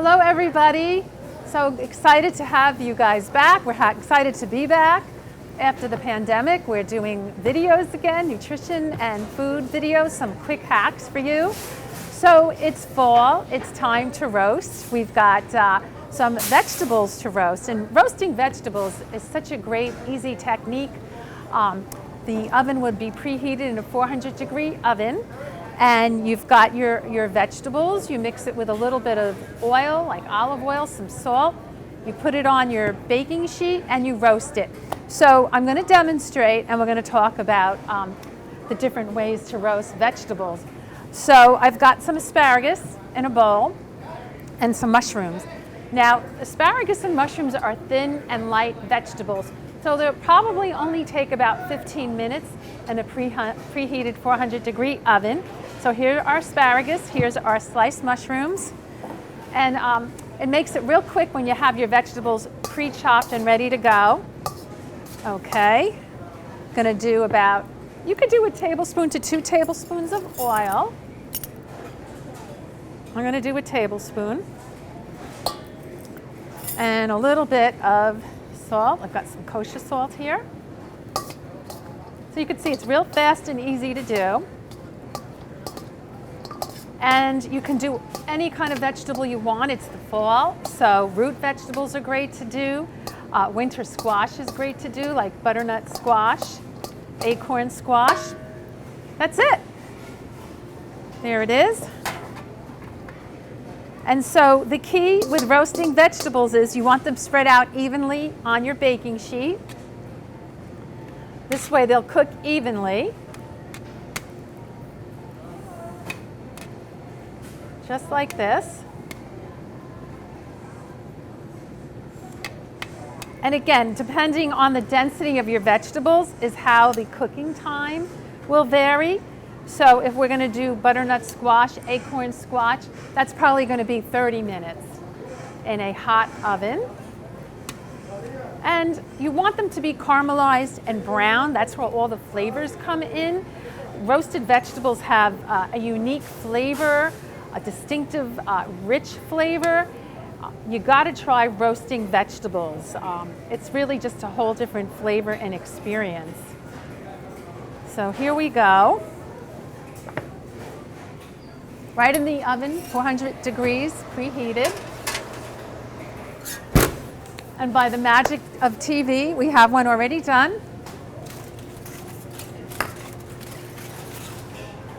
Hello, everybody. So excited to have you guys back. We're excited to be back after the pandemic. We're doing videos again, nutrition and food videos, some quick hacks for you. So it's fall, it's time to roast. We've got some vegetables to roast, and roasting vegetables is such a great, easy technique. The oven would be preheated in a 400-degree oven. And you've got your vegetables. You mix it with a little bit of oil, like olive oil, some salt. You put it on your baking sheet and you roast it. So I'm going to demonstrate, and we're going to talk about the different ways to roast vegetables. So I've got some asparagus in a bowl and some mushrooms. Now, asparagus and mushrooms are thin and light vegetables, so they'll probably only take about 15 minutes in a preheated 400-degree oven. So here's our asparagus, here's our sliced mushrooms, and it makes it real quick when you have your vegetables pre-chopped and ready to go. Okay, gonna do about, you could do a tablespoon to 2 tablespoons of oil. I'm gonna do a tablespoon. And a little bit of salt. I've got some kosher salt here. So you can see it's real fast and easy to do. And you can do any kind of vegetable you want. It's the fall, so root vegetables are great to do. Winter squash is great to do, like butternut squash, acorn squash. That's it. There it is. And so the key with roasting vegetables is you want them spread out evenly on your baking sheet. This way they'll cook evenly. Just like this. And again, depending on the density of your vegetables is how the cooking time will vary. So if we're going to do butternut squash, acorn squash, that's probably going to be 30 minutes in a hot oven. And you want them to be caramelized and brown. That's where all the flavors come in. Roasted vegetables have a unique flavor, a distinctive, rich flavor. You got to try roasting vegetables. It's really just a whole different flavor and experience. So here we go. Right in the oven, 400 degrees, preheated. And by the magic of TV, we have one already done.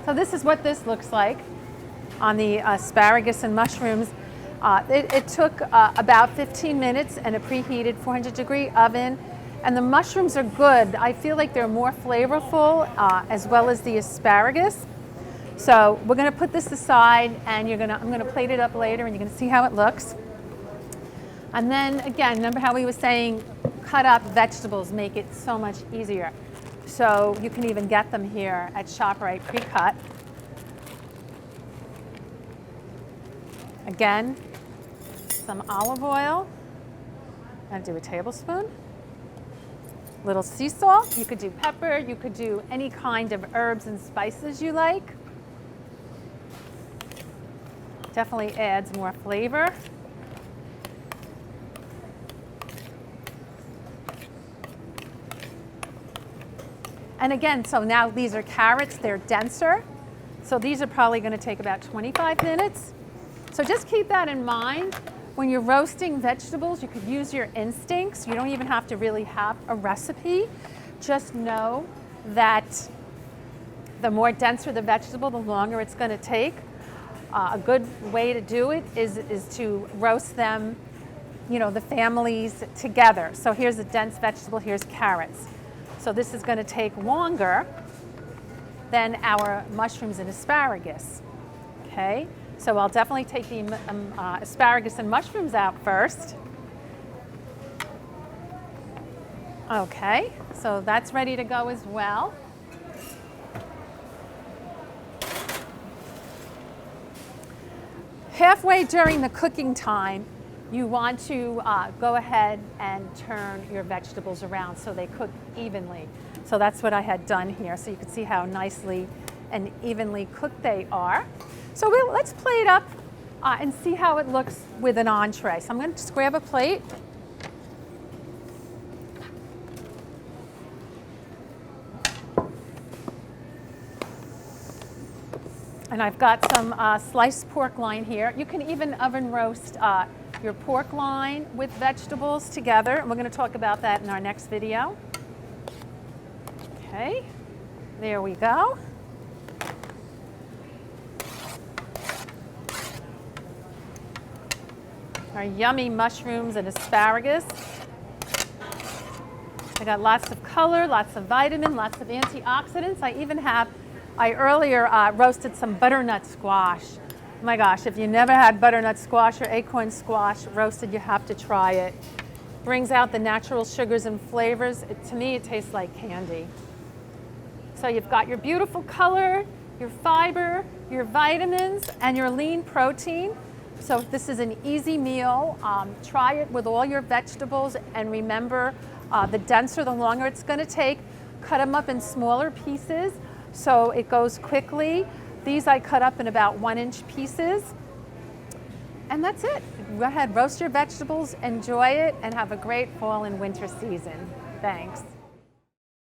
So this is what this looks like on the asparagus and mushrooms. It took about 15 minutes in a preheated 400-degree oven. And the mushrooms are good. I feel like they're more flavorful as well as the asparagus. So we're going to put this aside, and I'm going to plate it up later, and you're going to see how it looks. And then again, remember how we were saying cut up vegetables make it so much easier. So you can even get them here at Shoprite pre-cut. Again, some olive oil. I'm going to do a tablespoon. Little sea salt. You could do pepper. You could do any kind of herbs and spices you like. Definitely adds more flavor. And again, so now these are carrots, they're denser. So these are probably going to take about 25 minutes. So just keep that in mind. When you're roasting vegetables, you could use your instincts. You don't even have to really have a recipe. Just know that the more denser the vegetable, the longer it's going to take. A good way to do it is to roast them, the families together. So here's a dense vegetable, here's carrots. So this is going to take longer than our mushrooms and asparagus. Okay, so I'll definitely take the asparagus and mushrooms out first. Okay, so that's ready to go as well. Halfway during the cooking time, you want to go ahead and turn your vegetables around so they cook evenly. So that's what I had done here. So you can see how nicely and evenly cooked they are. So let's plate up and see how it looks with an entree. So I'm going to just grab a plate. And I've got some sliced pork loin here. You can even oven roast your pork loin with vegetables together. And we're going to talk about that in our next video. Okay, there we go. Our yummy mushrooms and asparagus. I got lots of color, lots of vitamin, lots of antioxidants. I earlier roasted some butternut squash. Oh my gosh, if you never had butternut squash or acorn squash roasted, you have to try it. Brings out the natural sugars and flavors. To me, it tastes like candy. So you've got your beautiful color, your fiber, your vitamins, and your lean protein. So this is an easy meal. Try it with all your vegetables, and remember, the denser, the longer it's going to take. Cut them up in smaller pieces so it goes quickly. These I cut up in about 1-inch pieces. And that's it. Go ahead, roast your vegetables, enjoy it, and have a great fall and winter season. Thanks.